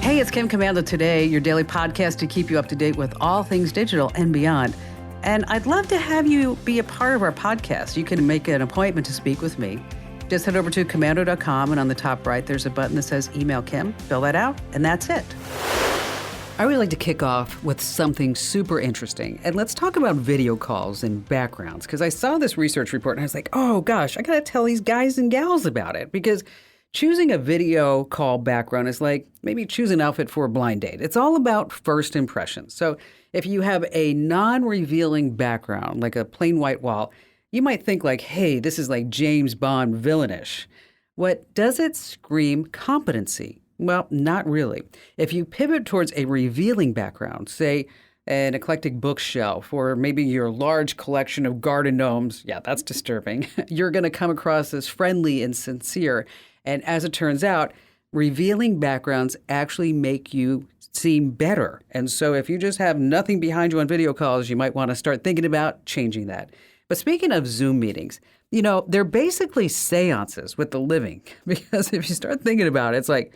Hey, it's Kim Commando Today, your daily podcast to keep you up to date with all things digital and beyond. And I'd love to have you be a part of our podcast. You can make an appointment to speak with me. Just head over to commando.com, and on the top right, there's a button that says Email Kim. Fill that out, and that's it. I would like to kick off with something super interesting. And let's talk about video calls and backgrounds, because I saw this research report, and I was like, oh gosh, I got to tell these guys and gals about it, because choosing a video call background is like maybe choose an outfit for a blind date. It's all about first impressions. So if you have a non-revealing background, like a plain white wall, you might think like, hey, this is like James Bond villainish. What does it scream competency? Well, not really. If you pivot towards a revealing background, say an eclectic bookshelf or maybe your large collection of garden gnomes, yeah, that's disturbing, you're going to come across as friendly and sincere. And as it turns out, revealing backgrounds actually make you seem better. And so if you just have nothing behind you on video calls, you might want to start thinking about changing that. But speaking of Zoom meetings, they're basically seances with the living. Because if you start thinking about it, it's like,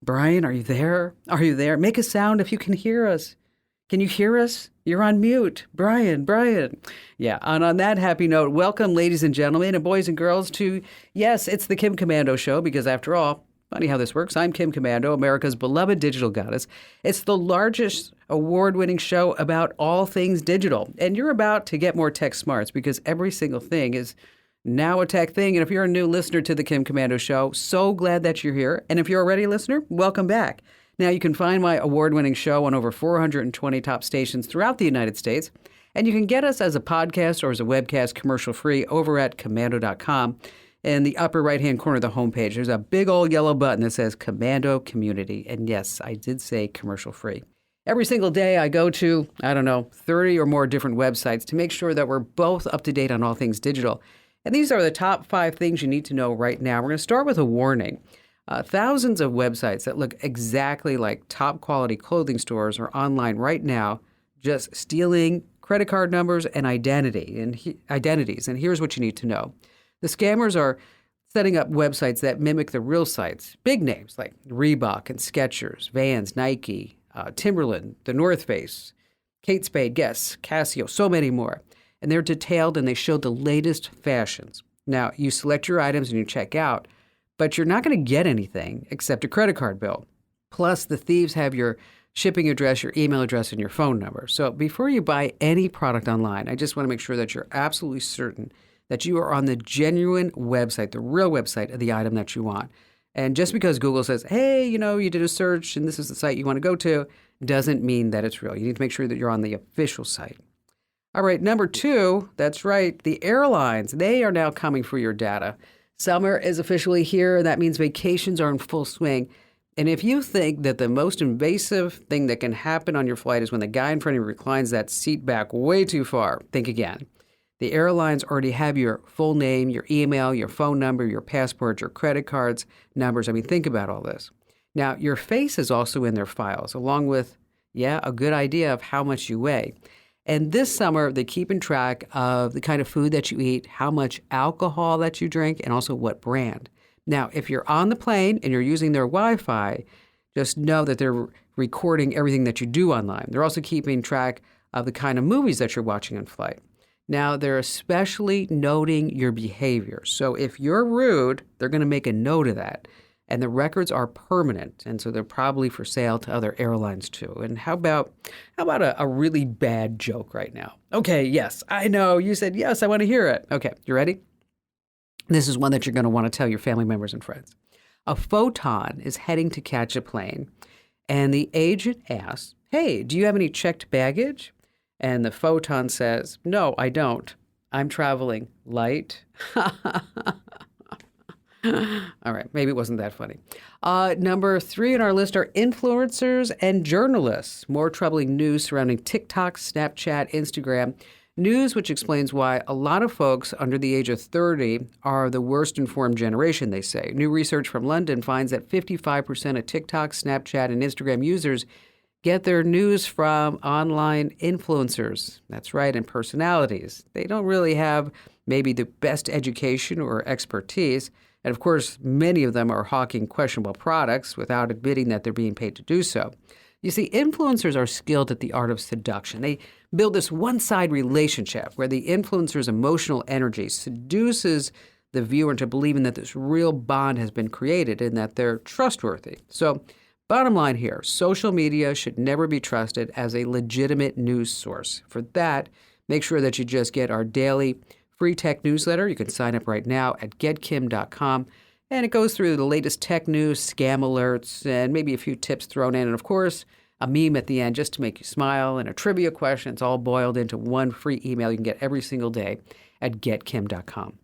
Brian, are you there? Are you there? Make a sound if you can hear us. Can you hear us? You're on mute. Brian. Yeah, and on that happy note, welcome, ladies and gentlemen, and boys and girls, to, yes, it's the Kim Commando Show, because after all, funny how this works, I'm Kim Commando, America's beloved digital goddess. It's the largest award-winning show about all things digital, and you're about to get more tech smarts, because every single thing is now a tech thing. And if you're a new listener to the Kim Commando Show, so glad that you're here. And if you're already a listener, welcome back. Now, you can find my award-winning show on over 420 top stations throughout the United States, and you can get us as a podcast or as a webcast commercial-free over at commando.com. In the upper right-hand corner of the homepage, there's a big old yellow button that says Commando Community. And yes, I did say commercial-free. Every single day, I go to, 30 or more different websites to make sure that we're both up to date on all things digital. And these are the top 5 things you need to know right now. We're going to start with a warning. Thousands of websites that look exactly like top quality clothing stores are online right now, just stealing credit card numbers and identities. And here's what you need to know. The scammers are setting up websites that mimic the real sites. Big names like Reebok and Skechers, Vans, Nike, Timberland, The North Face, Kate Spade, Guess, Casio, so many more. And they're detailed and they show the latest fashions. Now, you select your items and you check out, but you're not going to get anything except a credit card bill. Plus, the thieves have your shipping address, your email address, and your phone number. So before you buy any product online, I just want to make sure that you're absolutely certain that you are on the genuine website, the real website of the item that you want. And just because Google says, hey, you did a search and this is the site you want to go to, doesn't mean that it's real. You need to make sure that you're on the official site. All right, number 2, that's right, the airlines, they are now coming for your data. Summer is officially here, and that means vacations are in full swing. And if you think that the most invasive thing that can happen on your flight is when the guy in front of you reclines that seat back way too far, think again. The airlines already have your full name, your email, your phone number, your passport, your credit cards, numbers. Think about all this. Now, your face is also in their files, along with, a good idea of how much you weigh. And this summer, they're keeping track of the kind of food that you eat, how much alcohol that you drink, and also what brand. Now, if you're on the plane and you're using their Wi-Fi, just know that they're recording everything that you do online. They're also keeping track of the kind of movies that you're watching on flight. Now, they're especially noting your behavior. So if you're rude, they're going to make a note of that. And the records are permanent, and so they're probably for sale to other airlines too. And how about a really bad joke right now? Okay, yes, I know. You said yes, I want to hear it. Okay, you ready? This is one that you're going to want to tell your family members and friends. A photon is heading to catch a plane, and the agent asks, hey, do you have any checked baggage? And the photon says, no, I don't. I'm traveling light. All right, maybe it wasn't that funny. Number 3 on our list are influencers and journalists. More troubling news surrounding TikTok, Snapchat, Instagram. News which explains why a lot of folks under the age of 30 are the worst informed generation, they say. New research from London finds that 55% of TikTok, Snapchat, and Instagram users get their news from online influencers. That's right, and personalities. They don't really have maybe the best education or expertise. And of course, many of them are hawking questionable products without admitting that they're being paid to do so. You see, influencers are skilled at the art of seduction. They build this one-side relationship where the influencer's emotional energy seduces the viewer into believing that this real bond has been created and that they're trustworthy. So, bottom line here, social media should never be trusted as a legitimate news source. For that, make sure that you just get our daily free tech newsletter. You can sign up right now at getkim.com. And it goes through the latest tech news, scam alerts, and maybe a few tips thrown in. And of course, a meme at the end just to make you smile and a trivia question. It's all boiled into one free email you can get every single day at getkim.com.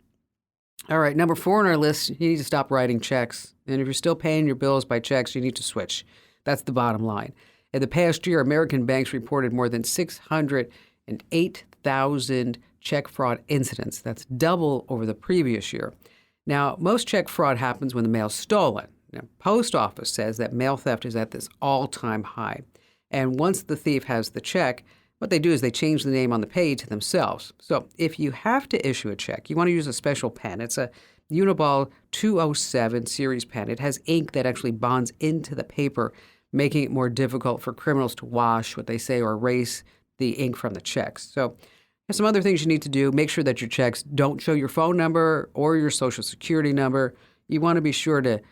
All right, number 4 on our list, you need to stop writing checks. And if you're still paying your bills by checks, you need to switch. That's the bottom line. In the past year, American banks reported more than 608,000 check fraud incidents. That's double over the previous year. Now, most check fraud happens when the mail's stolen. Now, Post Office says that mail theft is at this all-time high. And once the thief has the check, what they do is they change the name on the page to themselves. So if you have to issue a check, you want to use a special pen. It's a Uniball 207 series pen. It has ink that actually bonds into the paper, making it more difficult for criminals to wash, what they say, or erase the ink from the checks. So there's some other things you need to do. Make sure that your checks don't show your phone number or your social security number. You want to be sure to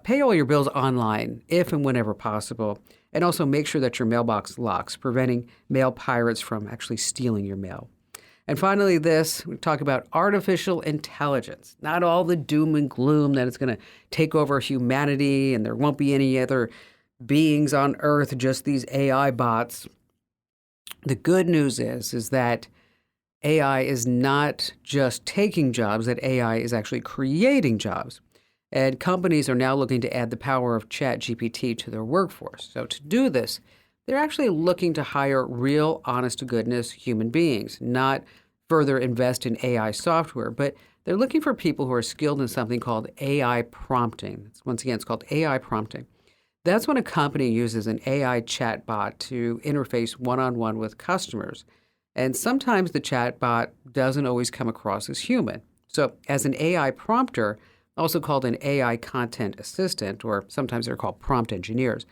pay all your bills online if and whenever possible. And also make sure that your mailbox locks, preventing mail pirates from actually stealing your mail. And finally, we talk about artificial intelligence. Not all the doom and gloom that it's going to take over humanity and there won't be any other beings on Earth, just these AI bots. The good news is that AI is not just taking jobs, that AI is actually creating jobs. And companies are now looking to add the power of ChatGPT to their workforce. So to do this, they're actually looking to hire real, honest-to-goodness human beings, not further invest in AI software, but they're looking for people who are skilled in something called AI prompting. Once again, it's called AI prompting. That's when a company uses an AI chatbot to interface one-on-one with customers. And sometimes the chatbot doesn't always come across as human. So as an AI prompter, also called an AI content assistant, or sometimes they're called prompt engineers,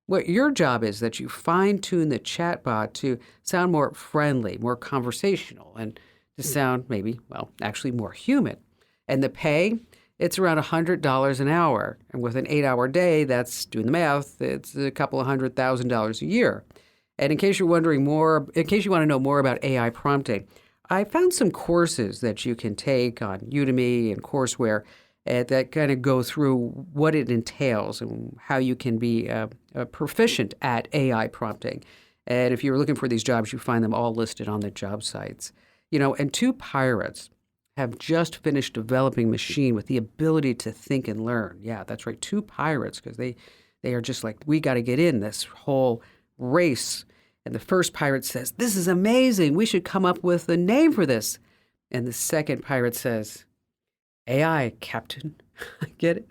what your job is that you fine-tune the chatbot to sound more friendly, more conversational, and to sound maybe, actually more human. And the pay, it's around $100 an hour. And with an 8-hour day, that's, doing the math, it's a couple of $100,000 a year. And in case you want to know more about AI prompting, I found some courses that you can take on Udemy and courseware that kind of go through what it entails and how you can be proficient at AI prompting. And if you're looking for these jobs, you find them all listed on the job sites. And 2 pirates have just finished developing a machine with the ability to think and learn. Yeah, that's right, 2 pirates, because they are just like, we got to get in this whole race. And the first pirate says, "This is amazing. We should come up with a name for this." And the second pirate says, "AI, Captain." Get it?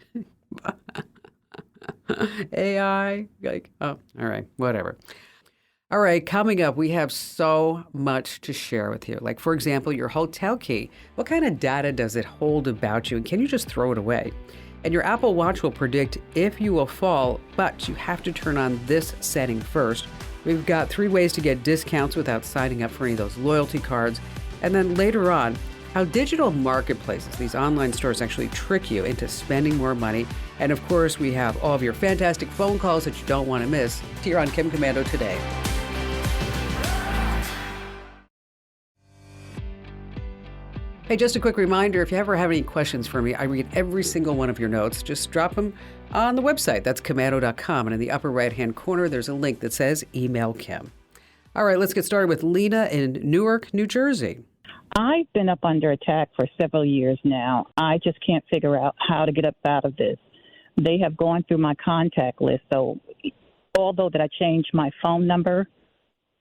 AI. All right, whatever. All right, coming up, we have so much to share with you. Like, for example, your hotel key. What kind of data does it hold about you? And can you just throw it away? And your Apple Watch will predict if you will fall, but you have to turn on this setting first. We've got 3 ways to get discounts without signing up for any of those loyalty cards. And then later on, how digital marketplaces, these online stores, actually trick you into spending more money. And of course, we have all of your fantastic phone calls that you don't want to miss here on Kim Komando Today. Hey, just a quick reminder, if you ever have any questions for me, I read every single one of your notes. Just drop them on the website. That's komando.com. And in the upper right-hand corner, there's a link that says Email Kim. All right, let's get started with Lena in Newark, New Jersey. I've been up under attack for several years now. I just can't figure out how to get up out of this. They have gone through my contact list. So although that I changed my phone number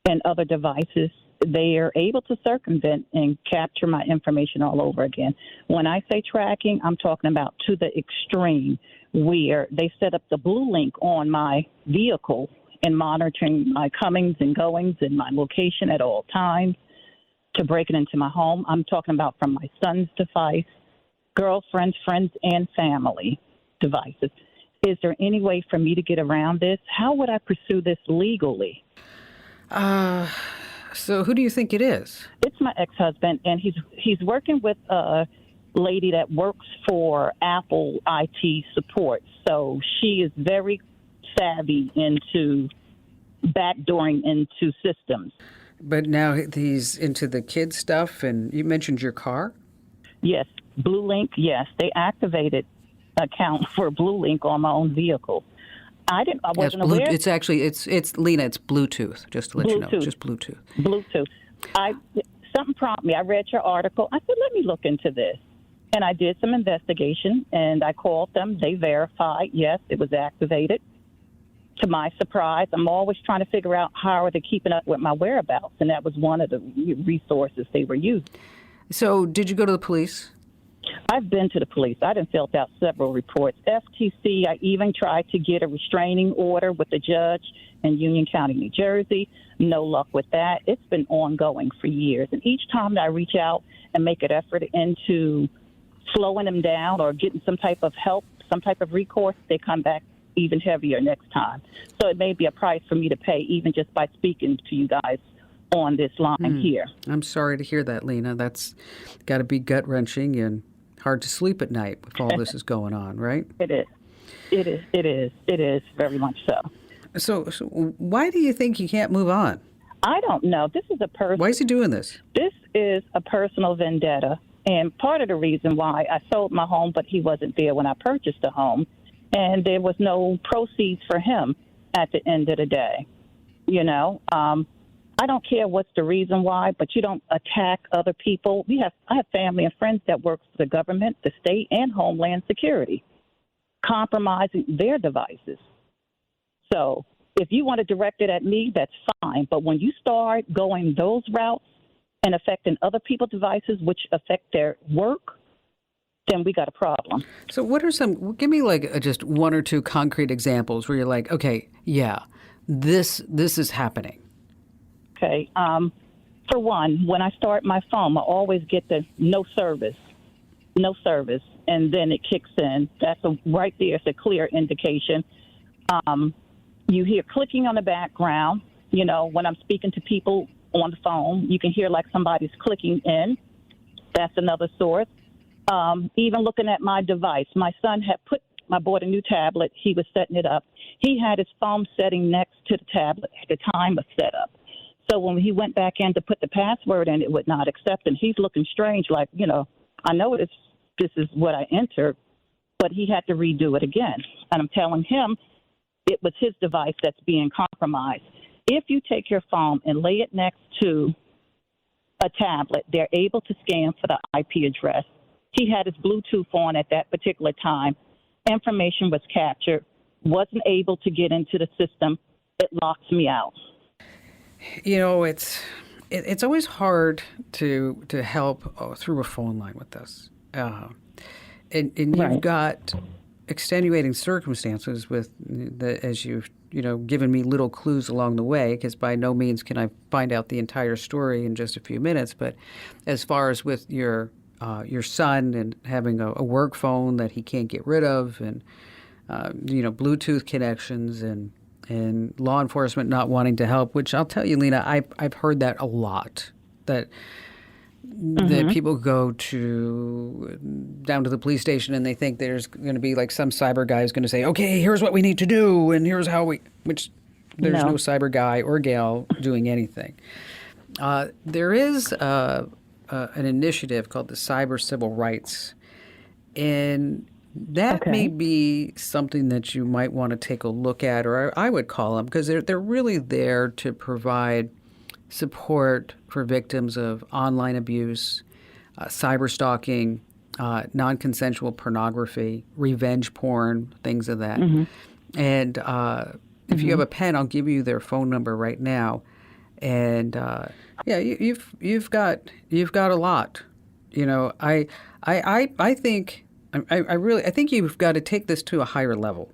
and other devices, they are able to circumvent and capture my information all over again. When I say tracking, I'm talking about to the extreme, where they set up the blue link on my vehicle and monitoring my comings and goings and my location at all times to break it into my home. I'm talking about from my son's device girlfriends, friends, and family devices. Is there any way for me to get around this? How would I pursue this legally? So who do you think it is? It's my ex-husband, and he's working with a lady that works for Apple IT support. So she is very savvy into backdooring into systems. But now he's into the kid stuff, and you mentioned your car? Yes, Blue Link. Yes, they activated account for Blue Link on my own vehicle. I wasn't aware. It's actually it's Lena. It's Bluetooth. Just to let you know, just Bluetooth. Bluetooth. Something prompted me. I read your article. I said, let me look into this, and I did some investigation. And I called them. They verified. Yes, it was activated. To my surprise, I'm always trying to figure out how are they keeping up with my whereabouts, and that was one of the resources they were using. So, did you go to the police? I've been to the police. I done filled out several reports. FTC, I even tried to get a restraining order with the judge in Union County, New Jersey. No luck with that. It's been ongoing for years. And each time that I reach out and make an effort into slowing them down or getting some type of help, some type of recourse, they come back even heavier next time. So it may be a price for me to pay even just by speaking to you guys on this line here. I'm sorry to hear that, Lena. That's got to be gut-wrenching and hard to sleep at night if all this is going on, right? It is. It is very much so. So why do you think you can't move on? I don't know. This is a person. Why is he doing this? This is a personal vendetta. And part of the reason why I sold my home, but he wasn't there when I purchased the home, and there was no proceeds for him at the end of the day. You know, I don't care what's the reason why, but you don't attack other people. I have family and friends that work for the government, the state, and Homeland Security, compromising their devices. So if you want to direct it at me, that's fine. But when you start going those routes and affecting other people's devices, which affect their work, then we got a problem. So give me like just one or two concrete examples where you're like, okay, yeah, this is happening. Okay. For one, when I start my phone, I always get the no service, and then it kicks in. Right there is a clear indication. You hear clicking on the background. You know, when I'm speaking to people on the phone, you can hear like somebody's clicking in. That's another source. Even looking at my device, my son I bought a new tablet. He was setting it up. He had his phone setting next to the tablet at the time of setup. So when he went back in to put the password in, it would not accept. And he's looking strange, like, you know, I know this is what I entered, but he had to redo it again. And I'm telling him it was his device that's being compromised. If you take your phone and lay it next to a tablet, they're able to scan for the IP address. He had his Bluetooth on at that particular time. Information was captured, wasn't able to get into the system. It locks me out. You know, it's always hard to help through a phone line with this. And you've got extenuating circumstances with as you've given me little clues along the way, because by no means can I find out the entire story in just a few minutes. But as far as with your son and having a work phone that he can't get rid of, and Bluetooth connections and law enforcement not wanting to help, which I'll tell you, Lena, I've heard that a lot. That people go down to the police station and they think there's going to be like some cyber guy who's going to say, okay, here's what we need to do, and here's how which there's no cyber guy or gal doing anything. There is an initiative called the Cyber Civil Rights, and that may be something that you might want to take a look at, or I would call them, because they're really there to provide support for victims of online abuse, cyber stalking, non-consensual pornography, revenge porn, things of that. And if you have a pen, I'll give you their phone number right now. And you've got a lot. You know, I think you've got to take this to a higher level.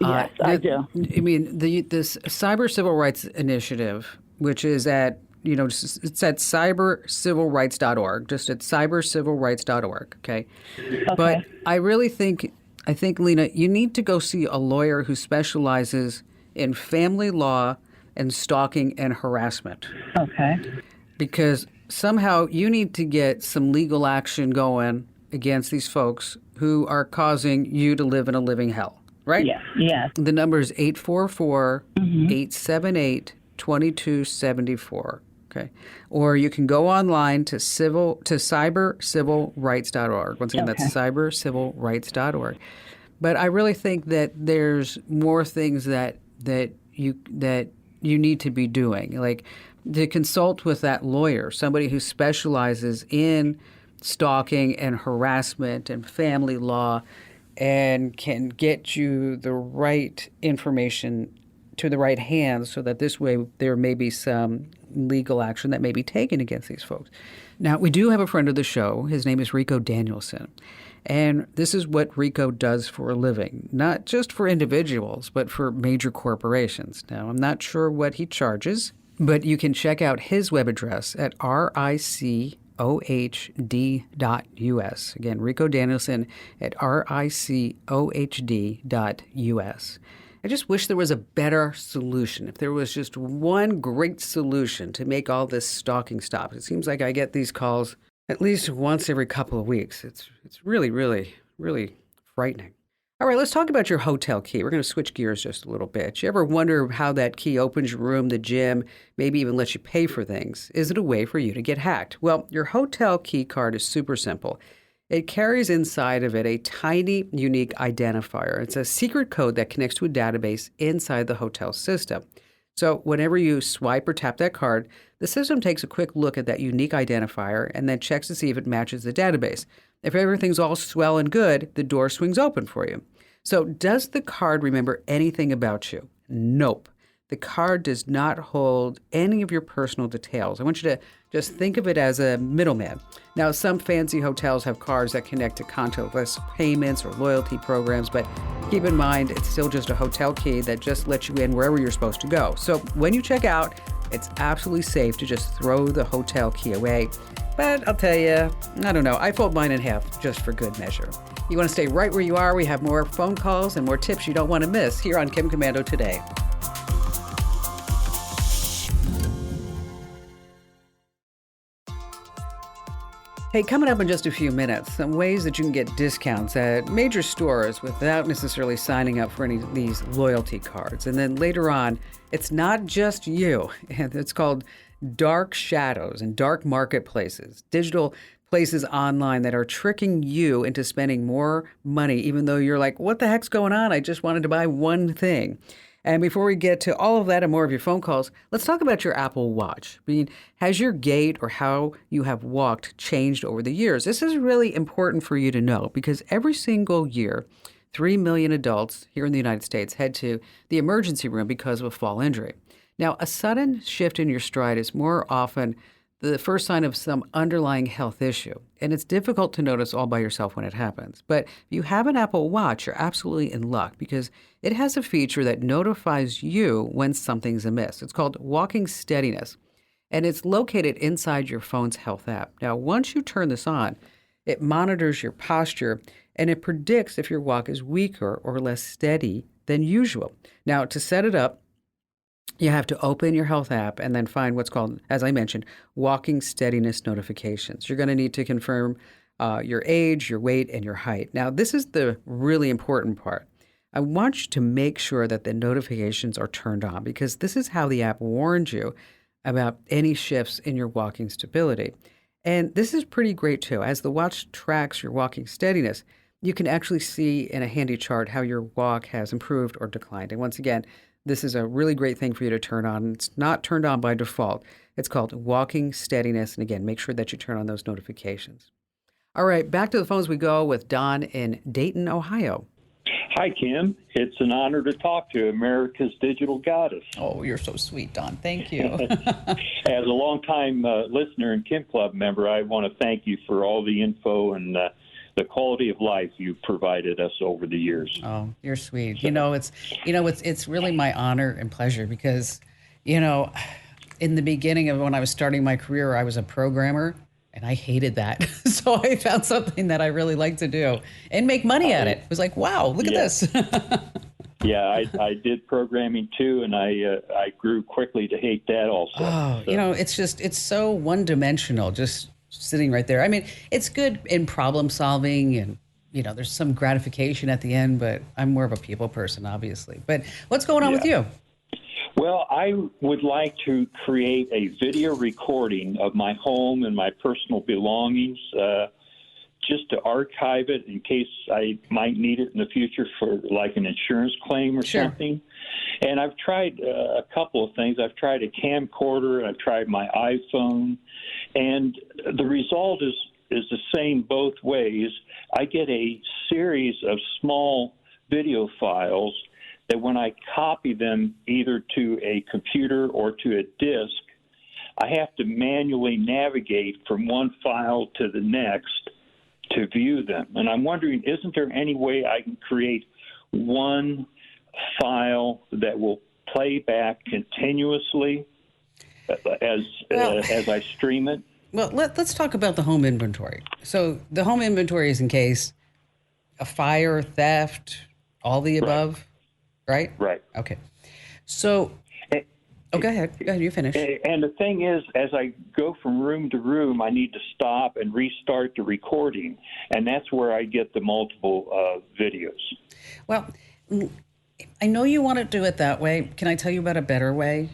Yes, I do. I mean, this Cyber Civil Rights Initiative, which is at it's at cybercivilrights.org, just at cybercivilrights.org, okay? But Okay. I think, Lena, you need to go see a lawyer who specializes in family law and stalking and harassment, Okay. because somehow you need to get some legal action going against these folks who are causing you to live in a living hell, right? Yes. Yes. The number is 844-878-2274. Okay. Or you can go online to cybercivilrights.org. Once again, that's Okay. cybercivilrights.org. But I really think that there's more things that you need to be doing, like to consult with that lawyer, somebody who specializes in stalking and harassment and family law, and can get you the right information to the right hands, so that this way there may be some legal action that may be taken against these folks. Now, we do have a friend of the show. His name is Rico Danielson. And this is what Rico does for a living, not just for individuals, but for major corporations. Now, I'm not sure what he charges, but you can check out his web address at ricohd.us. Again, Rico Danielson at ricohd.us. I just wish there was a better solution. If there was just one great solution to make all this stalking stop. It seems like I get these calls at least once every couple of weeks. It's really, really, really frightening. All right, let's talk about your hotel key. We're going to switch gears just a little bit. You ever wonder how that key opens your room, the gym, maybe even lets you pay for things? Is it a way for you to get hacked? Well, your hotel key card is super simple. It carries inside of it a tiny, unique identifier. It's a secret code that connects to a database inside the hotel system. So whenever you swipe or tap that card, the system takes a quick look at that unique identifier and then checks to see if it matches the database. If everything's all swell and good, the door swings open for you. So does the card remember anything about you? Nope. The card does not hold any of your personal details. I want you to just think of it as a middleman. Now, some fancy hotels have cards that connect to contactless payments or loyalty programs, but keep in mind, it's still just a hotel key that just lets you in wherever you're supposed to go. So when you check out, it's absolutely safe to just throw the hotel key away. But I'll tell you, I don't know, I fold mine in half just for good measure. You want to stay right where you are. We have more phone calls and more tips you don't want to miss here on Kim Komando Today. Hey, coming up in just a few minutes, some ways that you can get discounts at major stores without necessarily signing up for any of these loyalty cards. And then later on, it's not just you. It's called dark shadows and dark marketplaces, digital places online that are tricking you into spending more money, even though you're like, what the heck's going on? I just wanted to buy one thing. And before we get to all of that and more of your phone calls, let's talk about your Apple Watch. I mean, has your gait or how you have walked changed over the years? This is really important for you to know, because every single year, 3 million adults here in the United States head to the emergency room because of a fall injury. Now, a sudden shift in your stride is more often the first sign of some underlying health issue. And it's difficult to notice all by yourself when it happens. But if you have an Apple Watch, you're absolutely in luck, because it has a feature that notifies you when something's amiss. It's called walking steadiness, and it's located inside your phone's health app. Now, once you turn this on, it monitors your posture, and it predicts if your walk is weaker or less steady than usual. Now, to set it up, you have to open your health app and then find what's called, as I mentioned, walking steadiness notifications. You're going to need to confirm your age, your weight, and your height. Now, this is the really important part. I want you to make sure that the notifications are turned on, because this is how the app warns you about any shifts in your walking stability. And this is pretty great too. As the watch tracks your walking steadiness, you can actually see in a handy chart how your walk has improved or declined. And once again, this is a really great thing for you to turn on. It's not turned on by default. It's called walking steadiness. And again, make sure that you turn on those notifications. All right, back to the phones we go with Don in Dayton, Ohio. Hi, Kim. It's an honor to talk to America's digital goddess. Oh, you're so sweet, Don. Thank you. As a longtime listener and Kim Club member, I want to thank you for all the info and the quality of life you've provided us over the years. Oh, you're sweet. It's really my honor and pleasure, because, in the beginning of when I was starting my career, I was a programmer and I hated that. So I found something that I really like to do and make money at it. It was like, wow, look at this. Yeah, I did programming too, and I grew quickly to hate that also. Oh, so. it's so one-dimensional, just sitting right there. I mean, it's good in problem solving and, there's some gratification at the end, but I'm more of a people person, obviously. But what's going on with you? Well, I would like to create a video recording of my home and my personal belongings, just to archive it in case I might need it in the future for like an insurance claim or something. And I've tried a couple of things. I've tried a camcorder, I've tried my iPhone, and the result is the same both ways. I get a series of small video files that when I copy them either to a computer or to a disk, I have to manually navigate from one file to the next to view them. And I'm wondering, isn't there any way I can create one file that will play back continuously as I stream it? Well, let's talk about the home inventory. So the home inventory is in case a fire, theft, all the above, right? Right. Okay. So, go ahead. Go ahead. You finish. And the thing is, as I go from room to room, I need to stop and restart the recording. And that's where I get the multiple videos. Well, I know you want to do it that way. Can I tell you about a better way?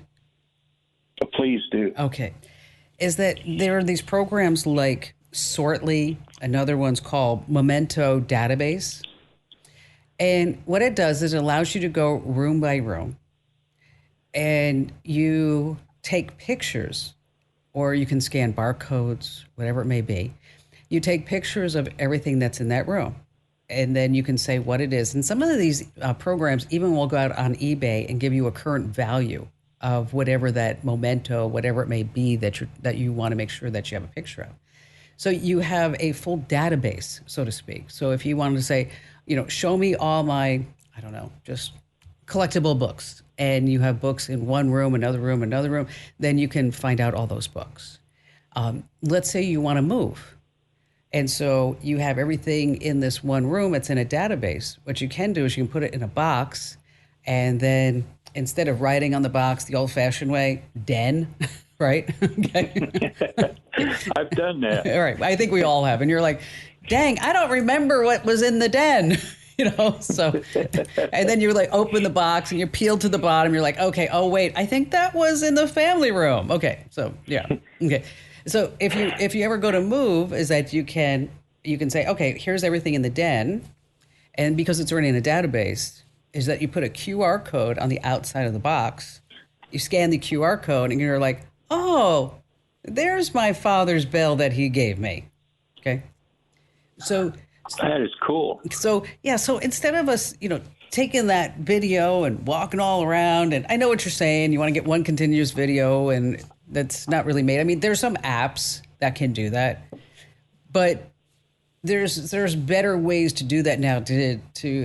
Please do. Okay. Is that there are these programs like Sortly, another one's called Memento Database. And what it does is it allows you to go room by room and you take pictures, or you can scan barcodes, whatever it may be. You take pictures of everything that's in that room, and then you can say what it is. And some of these programs even will go out on eBay and give you a current value of whatever that memento, whatever it may be that you want to make sure that you have a picture of. So you have a full database, so to speak. So if you wanted to say, show me all my, I don't know, just collectible books, and you have books in one room, another room, then you can find out all those books. Let's say you want to move. And so you have everything in this one room. It's in a database. What you can do is you can put it in a box, and then instead of writing on the box the old-fashioned way, den, right? Okay. I've done that. All right. I think we all have. And you're like, dang, I don't remember what was in the den. So, and then you like open the box and you peel to the bottom. You're like, okay, oh wait, I think that was in the family room. Okay, so yeah, okay. So if you ever go to move, is that you can say, okay, here's everything in the den, and because it's already in a database, is that you put a QR code on the outside of the box. You scan the QR code, and you're like, oh, there's my father's bill that he gave me. Okay, so. That is cool. So, yeah, so instead of us, taking that video and walking all around, and I know what you're saying, you want to get one continuous video, and that's not really made. I mean, there's some apps that can do that, but there's better ways to do that now to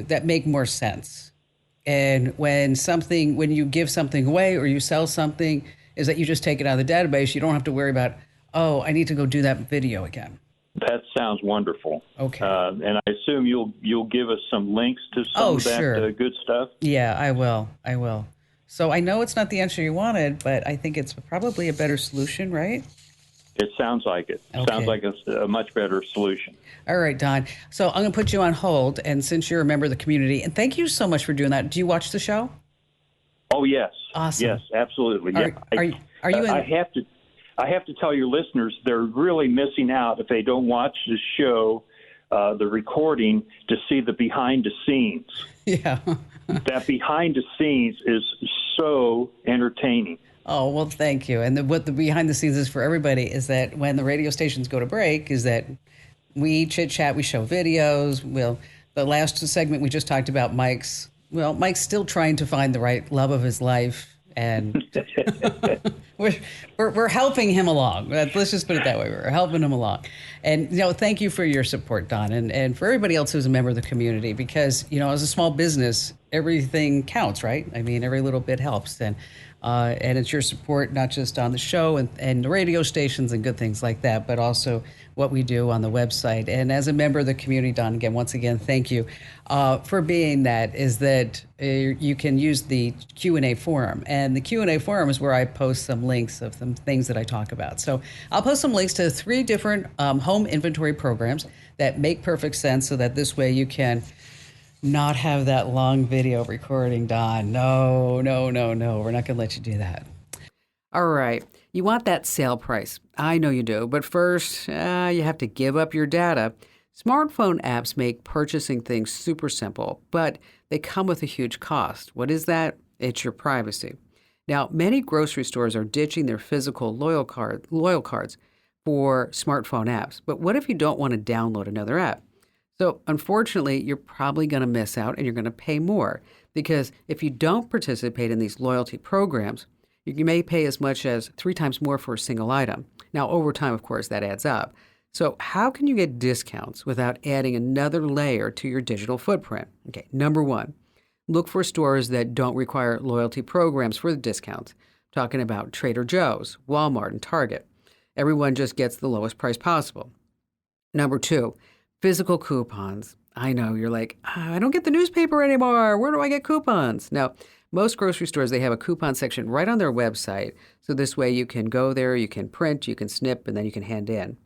that make more sense. And when you give something away or you sell something, is that you just take it out of the database. You don't have to worry about, oh, I need to go do that video again. That sounds wonderful. Okay. And I assume you'll give us some links to some of that good stuff? Yeah, I will. So I know it's not the answer you wanted, but I think it's probably a better solution, right? It sounds like it. Okay. Sounds like it's a much better solution. All right, Don. So I'm going to put you on hold, and since you're a member of the community, and thank you so much for doing that. Do you watch the show? Oh, yes. Awesome. Yes, absolutely. Are you in? I have to tell your listeners they're really missing out if they don't watch the show, the recording, to see the behind the scenes. Yeah. That behind the scenes is so entertaining. Oh, well, thank you. And what the behind the scenes is for everybody is that when the radio stations go to break is that we chit chat, we show videos. The last segment we just talked about, Mike's still trying to find the right love of his life. And we're helping him along. Let's just put it that way. We're helping him along. And, thank you for your support, Don, and for everybody else who's a member of the community, because, as a small business, everything counts, right? I mean, every little bit helps. And it's your support, not just on the show and the radio stations and good things like that, but also what we do on the website. And as a member of the community, Don, again, once again, thank you for being that, is that you can use the Q&A forum. And the Q&A forum is where I post some links of some things that I talk about. So I'll post some links to 3 different home inventory programs that make perfect sense, so that this way you can not have that long video recording, Don. No. We're not going to let you do that. All right. You want that sale price. I know you do. But first, you have to give up your data. Smartphone apps make purchasing things super simple, but they come with a huge cost. What is that? It's your privacy. Now, many grocery stores are ditching their physical loyal cards for smartphone apps. But what if you don't want to download another app? So unfortunately, you're probably going to miss out, and you're going to pay more, because if you don't participate in these loyalty programs, you may pay as much as 3 times more for a single item. Now, over time, of course, that adds up. So how can you get discounts without adding another layer to your digital footprint? Okay, number 1, look for stores that don't require loyalty programs for the discounts. Talking about Trader Joe's, Walmart, and Target. Everyone just gets the lowest price possible. Number 2, physical coupons. I know, you're like, I don't get the newspaper anymore. Where do I get coupons? Now, most grocery stores, they have a coupon section right on their website. So this way you can go there, you can print, you can snip, and then you can hand in.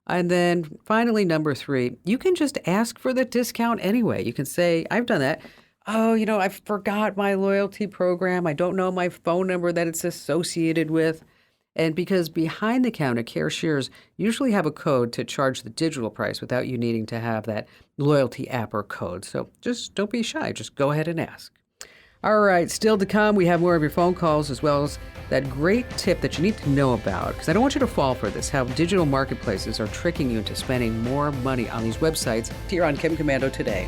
And then finally, number 3, you can just ask for the discount anyway. You can say, I've done that. Oh, I forgot my loyalty program. I don't know my phone number that it's associated with. And because behind the counter cashiers usually have a code to charge the digital price without you needing to have that loyalty app or code. So just don't be shy. Just go ahead and ask. All right, still to come, we have more of your phone calls, as well as that great tip that you need to know about, because I don't want you to fall for this, how digital marketplaces are tricking you into spending more money on these websites. Here on Kim Komando Today.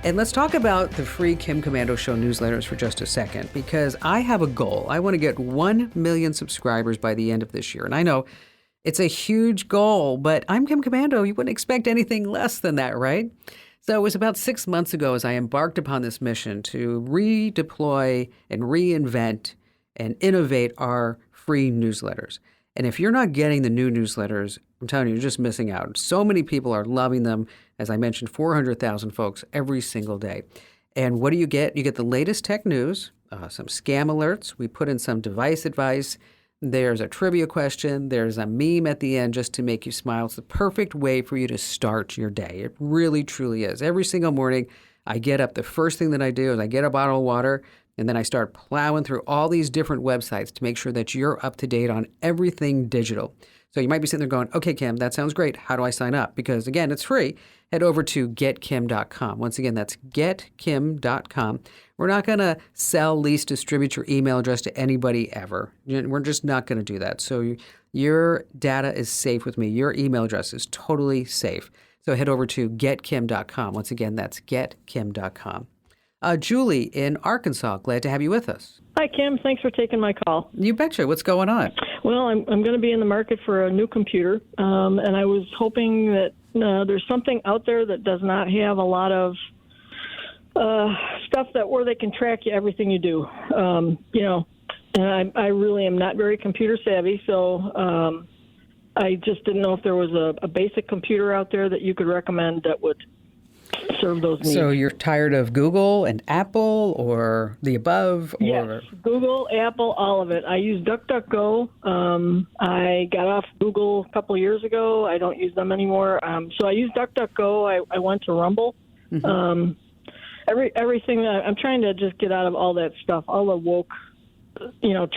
And let's talk about the free Kim Komando Show newsletters for just a second, because I have a goal. I want to get 1 million subscribers by the end of this year. And I know it's a huge goal, but I'm Kim Komando. You wouldn't expect anything less than that, right? So it was about 6 months ago as I embarked upon this mission to redeploy and reinvent and innovate our free newsletters. And if you're not getting the new newsletters, I'm telling you, you're just missing out. So many people are loving them. As I mentioned, 400,000 folks every single day. And what do you get? You get the latest tech news, some scam alerts. We put in some device advice. There's a trivia question. There's a meme at the end just to make you smile. It's the perfect way for you to start your day. It really, truly is. Every single morning, I get up. The first thing that I do is I get a bottle of water, and then I start plowing through all these different websites to make sure that you're up to date on everything digital. So you might be sitting there going, okay, Kim, that sounds great. How do I sign up? Because again, it's free. Head over to getkim.com. Once again, that's getkim.com. We're not going to sell, lease, distribute your email address to anybody ever. We're just not going to do that. So your data is safe with me. Your email address is totally safe. So head over to getkim.com. Once again, that's getkim.com. Julie in Arkansas, glad to have you with us. Hi, Kim. Thanks for taking my call. You betcha. What's going on? Well, I'm going to be in the market for a new computer, and I was hoping that there's something out there that does not have a lot of stuff where they can track you, everything you do. And I really am not very computer savvy, so I just didn't know if there was a basic computer out there that you could recommend that would serve those needs. So you're tired of Google and Apple, or the above? Or... Yes, Google, Apple, all of it. I use DuckDuckGo. I got off Google a couple of years ago. I don't use them anymore. So I use DuckDuckGo. I went to Rumble. Mm-hmm. Everything that I'm trying to just get out of all that stuff, all the woke,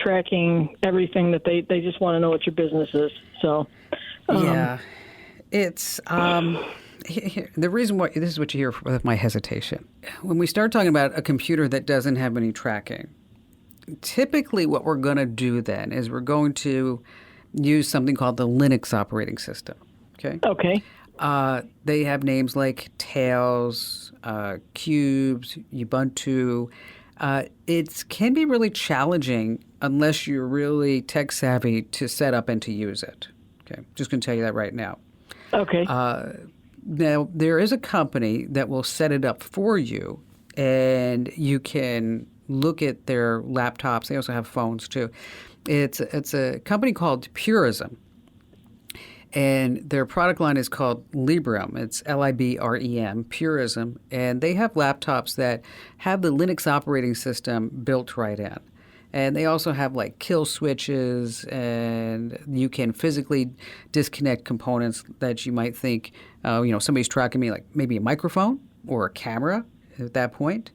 tracking everything that they just want to know what your business is. So, yeah, it's. The reason why this is what you hear with my hesitation. When we start talking about a computer that doesn't have any tracking, typically what we're going to do then is we're going to use something called the Linux operating system. Okay. Okay. They have names like Tails, Cubes, Ubuntu. It can be really challenging unless you're really tech savvy to set up and to use it. Okay. Just going to tell you that right now. Okay. Now, there is a company that will set it up for you, and you can look at their laptops. They also have phones, too. It's a company called Purism, and their product line is called Librem. It's Librem, Purism, and they have laptops that have the Linux operating system built right in. And they also have like kill switches, and you can physically disconnect components that you might think, somebody's tracking me, like maybe a microphone or a camera at that point.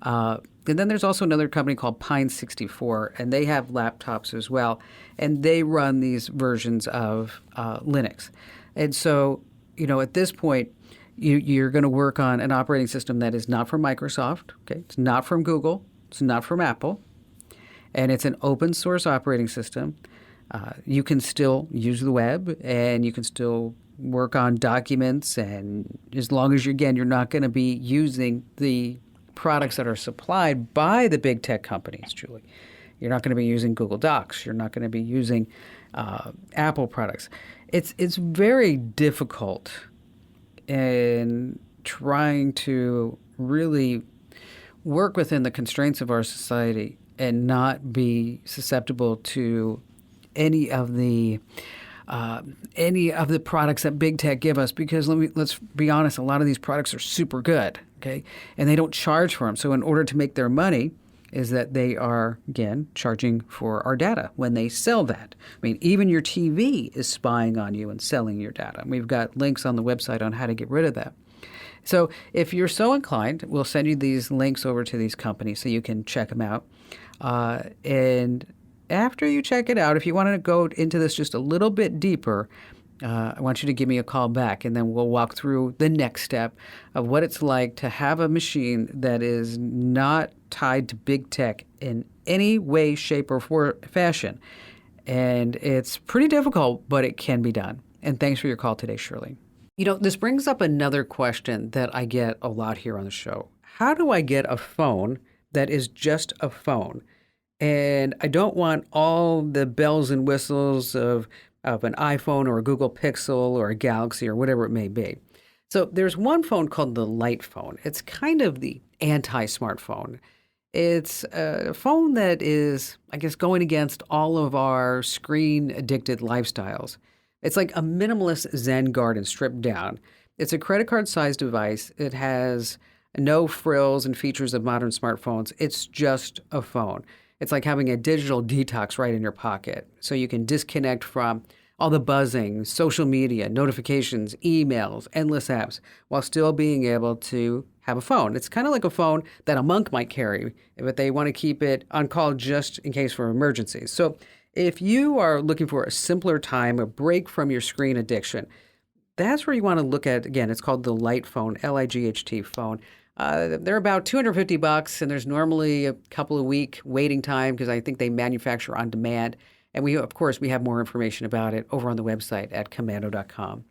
And then there's also another company called Pine64, and they have laptops as well, and they run these versions of Linux. And so, at this point, you're going to work on an operating system that is not from Microsoft, okay? It's not from Google, it's not from Apple, and it's an open source operating system. You can still use the web, and you can still work on documents, and as long as you're not going to be using the products that are supplied by the big tech companies, Julie. You're not going to be using Google Docs. You're not going to be using Apple products. It's very difficult in trying to really work within the constraints of our society and not be susceptible to any of the products that big tech give us, because let's be honest, a lot of these products are super good, okay, and they don't charge for them. So in order to make their money, is that they are again charging for our data when they sell that. I mean, even your TV is spying on you and selling your data. We've got links on the website on how to get rid of that. So if you're so inclined, we'll send you these links over to these companies so you can check them out. And after you check it out, if you want to go into this just a little bit deeper, I want you to give me a call back, and then we'll walk through the next step of what it's like to have a machine that is not tied to big tech in any way, shape, or fashion. And it's pretty difficult, but it can be done. And thanks for your call today, Shirley. This brings up another question that I get a lot here on the show. How do I get a phone that is just a phone? And I don't want all the bells and whistles of an iPhone or a Google Pixel or a Galaxy or whatever it may be. So there's one phone called the Light phone. It's kind of the anti-smartphone. It's a phone that is, I guess, going against all of our screen-addicted lifestyles. It's like a minimalist Zen garden stripped down. It's a credit card-sized device. It has no frills and features of modern smartphones. It's just a phone. It's like having a digital detox right in your pocket. So you can disconnect from all the buzzing, social media, notifications, emails, endless apps, while still being able to have a phone. It's kind of like a phone that a monk might carry, but they want to keep it on call just in case for emergencies. So if you are looking for a simpler time, a break from your screen addiction, that's where you want to look at. Again, it's called the Light phone, Light phone. They're about $250, and there's normally a couple of week waiting time because I think they manufacture on demand. And we have more information about it over on the website at komando.com.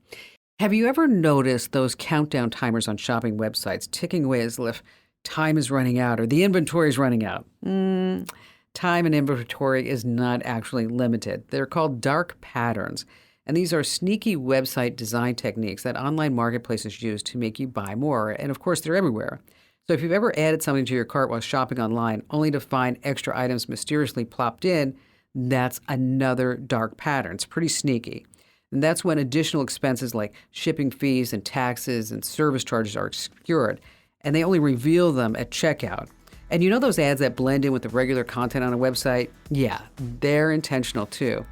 Have you ever noticed those countdown timers on shopping websites ticking away as if time is running out or the inventory is running out? Time and inventory is not actually limited. They're called dark patterns. And these are sneaky website design techniques that online marketplaces use to make you buy more. And of course, they're everywhere. So if you've ever added something to your cart while shopping online, only to find extra items mysteriously plopped in, that's another dark pattern. It's pretty sneaky. And that's when additional expenses like shipping fees and taxes and service charges are obscured, and they only reveal them at checkout. And you know those ads that blend in with the regular content on a website? Yeah, they're intentional too.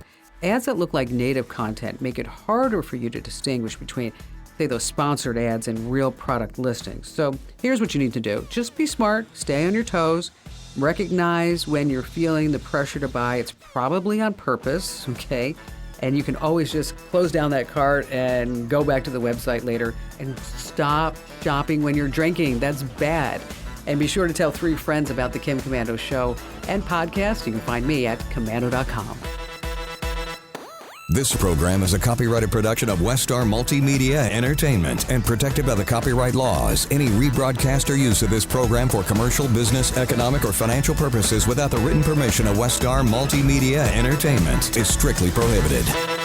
Ads that look like native content make it harder for you to distinguish between, say, those sponsored ads and real product listings. So here's what you need to do. Just be smart, stay on your toes, recognize when you're feeling the pressure to buy. It's probably on purpose, okay? And you can always just close down that cart and go back to the website later and stop shopping when you're drinking. That's bad. And be sure to tell 3 friends about the Kim Komando Show and podcast. You can find me at komando.com. This program is a copyrighted production of Westar Multimedia Entertainment and protected by the copyright laws. Any rebroadcast or use of this program for commercial, business, economic, or financial purposes without the written permission of Westar Multimedia Entertainment is strictly prohibited.